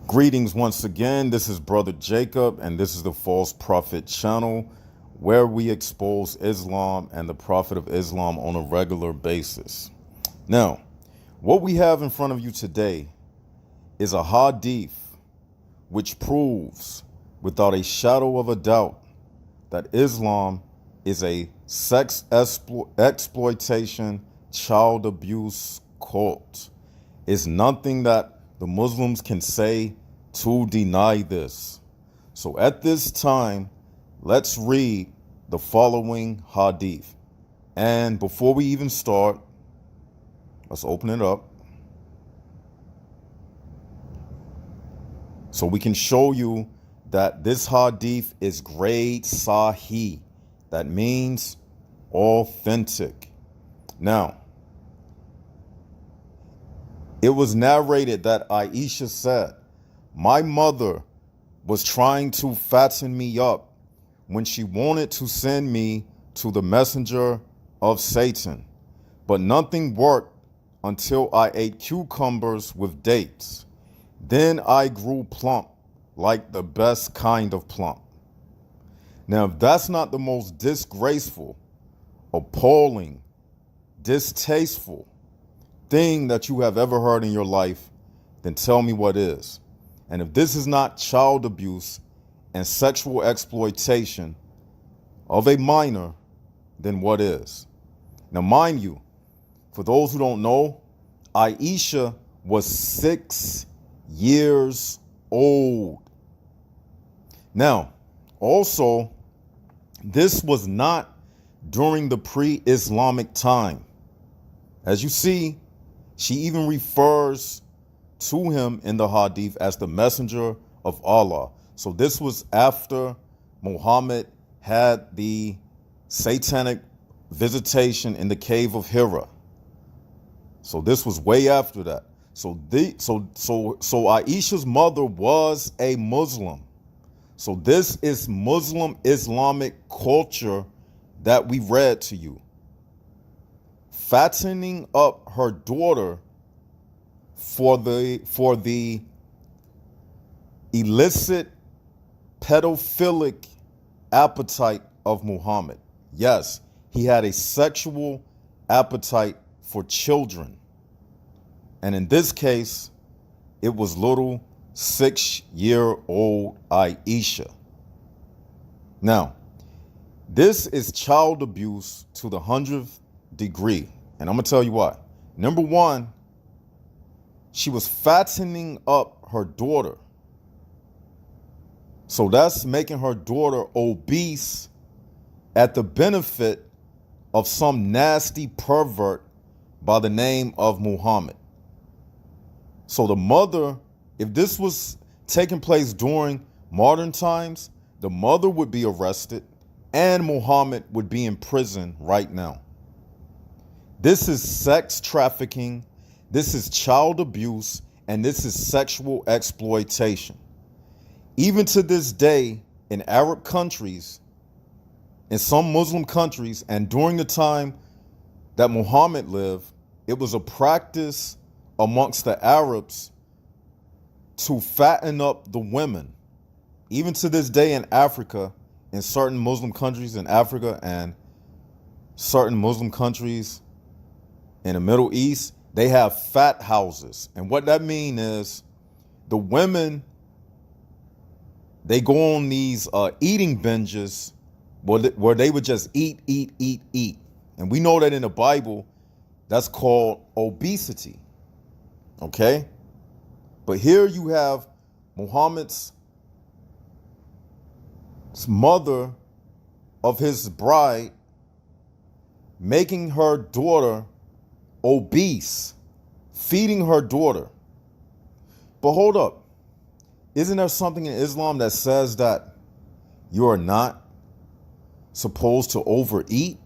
Greetings once again. This is Brother Jacob, and this is the False Prophet channel where we expose Islam and the Prophet of Islam on a regular basis. Now, what we have in front of you today is a hadith which proves without a shadow of a doubt that Islam is a sex exploitation, child abuse cult. It's nothing that the Muslims can say to deny this. So at this time, let's read the following hadith. And before we even start, let's open it up so we can show you that this hadith is grade Sahih. That means authentic. Now, it was narrated that Aishara said, "My mother was trying to fatten me up when she wanted to send me to the messenger of Satan, but nothing worked until I ate cucumbers with dates. Then I grew plump, like the best kind of plump." Now, if that's not the most disgraceful, appalling, distasteful thing that you have ever heard in your life, then tell me what is. And if this is not child abuse and sexual exploitation of a minor, then what is? Now, mind you, for those who don't know, Aishara was 6 years old. Now, also, this was not during the pre-Islamic time. As you see, she even refers to him in the hadith as the messenger of Allah. So this was after Muhammad had the satanic visitation in the cave of Hira. So this was way after that. So Aishara's mother was a Muslim. So this is Muslim Islamic culture that we read to you. Fattening up her daughter for the illicit pedophilic appetite of Muhammad. Yes, he had a sexual appetite for children. And in this case, it was little 6-year-old Aishara. Now, this is child abuse to the 100th degree. And I'm going to tell you why. Number one, she was fattening up her daughter. So that's making her daughter obese at the benefit of some nasty pervert by the name of Muhammad. So the mother, if this was taking place during modern times, the mother would be arrested and Muhammad would be in prison right now. This is sex trafficking, this is child abuse, and this is sexual exploitation. Even to this day, in Arab countries, in some Muslim countries, and during the time that Muhammad lived, it was a practice amongst the Arabs to fatten up the women. Even to this day in Africa, in certain Muslim countries in Africa and certain Muslim countries in the Middle East, they have fat houses. And what that means is the women, they go on these eating binges where they would just eat. And we know that in the Bible, that's called obesity. Okay? But here you have Muhammad's mother of his bride making her daughter obese, feeding her daughter. But hold up. Isn't there something in Islam that says that you are not supposed to overeat?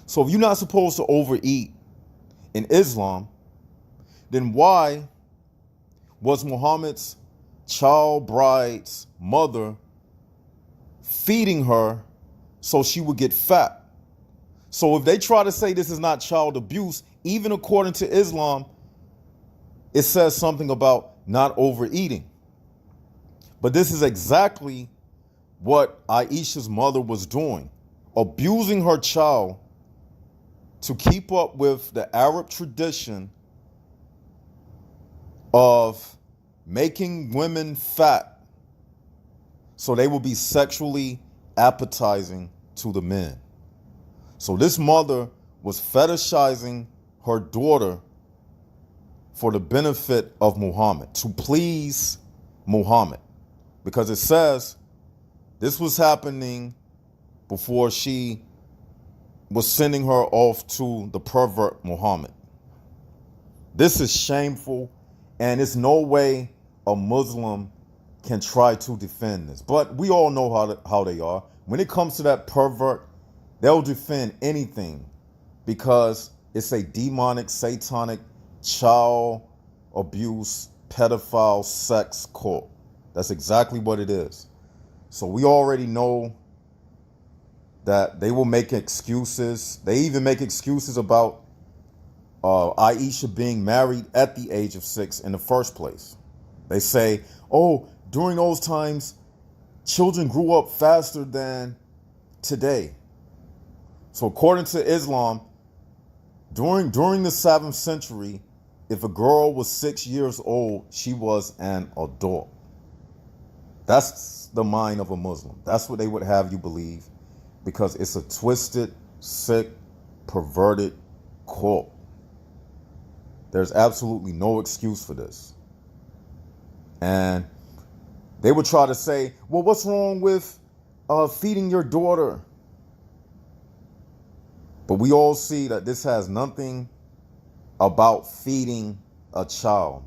So if you're not supposed to overeat in Islam, then why was Muhammad's child bride's mother feeding her so she would get fat? So if they try to say this is not child abuse, even according to Islam, it says something about not overeating. But this is exactly what Aisha's mother was doing, abusing her child to keep up with the Arab tradition of making women fat so they will be sexually appetizing to the men. So this mother was fetishizing her daughter for the benefit of Muhammad, to please Muhammad. Because it says this was happening before she was sending her off to the pervert Muhammad. This is shameful, and it's no way a Muslim can try to defend this. But we all know how they are. When it comes to that pervert, they'll defend anything because it's a demonic, satanic, child abuse, pedophile, sex cult. That's exactly what it is. So we already know that they will make excuses. They even make excuses about Aisha being married at the age of 6 in the first place. They say, oh, during those times, children grew up faster than today. So according to Islam, during the 7th century, if a girl was 6 years old, she was an adult. That's the mind of a Muslim. That's what they would have you believe, because it's a twisted, sick, perverted cult. There's absolutely no excuse for this. And they would try to say, well, what's wrong with feeding your daughter? But we all see that this has nothing about feeding a child,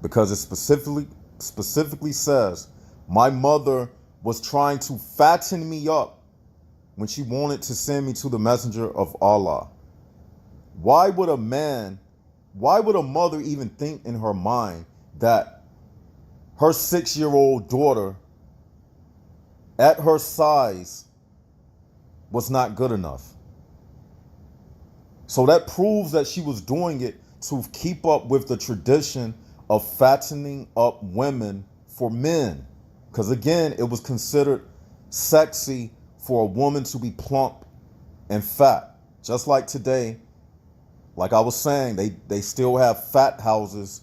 because it specifically says, my mother was trying to fatten me up when she wanted to send me to the messenger of Allah. Why would a mother even think in her mind that her 6-year-old daughter at her size was not good enough? So that proves that she was doing it to keep up with the tradition of fattening up women for men. Because again, it was considered sexy for a woman to be plump and fat. Just like today, like I was saying, they still have fat houses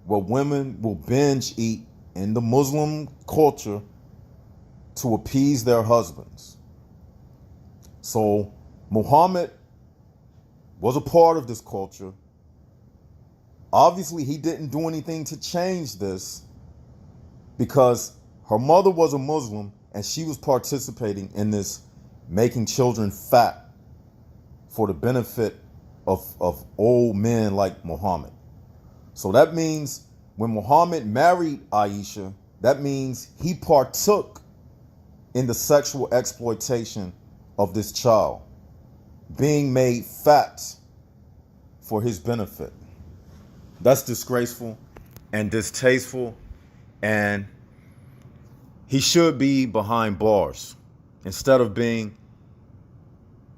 where women will binge eat in the Muslim culture to appease their husbands. So Muhammad was a part of this culture. Obviously, he didn't do anything to change this, because her mother was a Muslim and she was participating in this making children fat for the benefit of old men like Muhammad. So that means when Muhammad married Aisha, that means he partook in the sexual exploitation of this child, being made fat for his benefit. That's disgraceful and distasteful, and he should be behind bars. Instead of being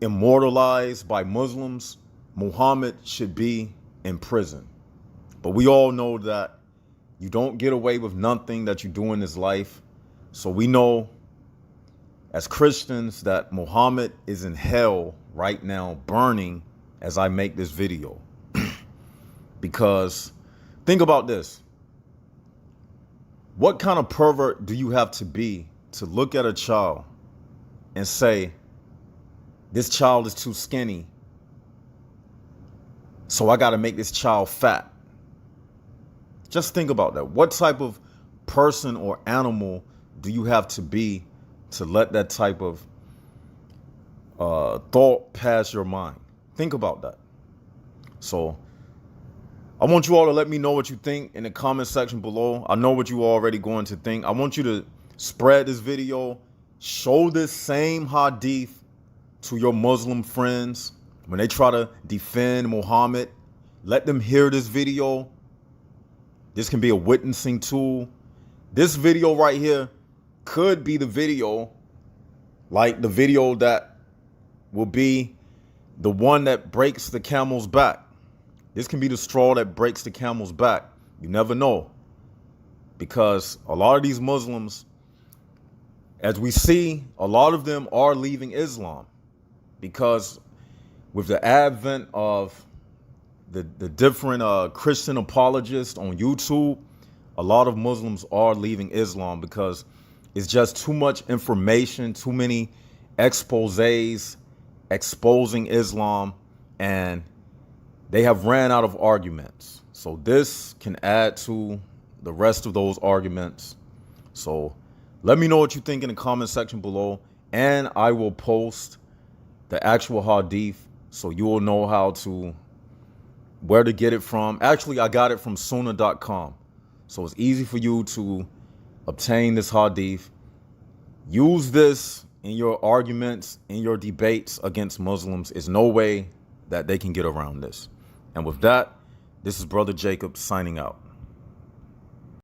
immortalized by Muslims, Muhammad should be in prison. But we all know that you don't get away with nothing that you do in this life. So we know as Christians that Muhammad is in hell right now, burning as I make this video. Because think about this. What kind of pervert do you have to be to look at a child and say, this child is too skinny, so I got to make this child fat? Just think about that. What type of person or animal do you have to be to let that type of thought pass your mind? Think about that. So I want you all to let me know what you think in the comment section below. I know what you are already going to think. I want you to spread this video. Show this same hadith to your Muslim friends when they try to defend Muhammad. Let them hear this video. This can be a witnessing tool. This video right here could be the video, like the video that will be the one that breaks the camel's back. This can be the straw that breaks the camel's back. You never know. Because a lot of these Muslims, as we see, a lot of them are leaving Islam. Because with the advent of the different Christian apologists on YouTube, a lot of Muslims are leaving Islam because it's just too much information, too many exposés exposing Islam, and they have ran out of arguments. So this can add to the rest of those arguments. So let me know what you think in the comment section below, and I will post the actual hadith so you will know where to get it from. Actually, I got it from sunnah.com. So it's easy for you to obtain this hadith. Use this in your arguments, in your debates against Muslims. There's no way that they can get around this. And with that, this is Brother Jacob signing out.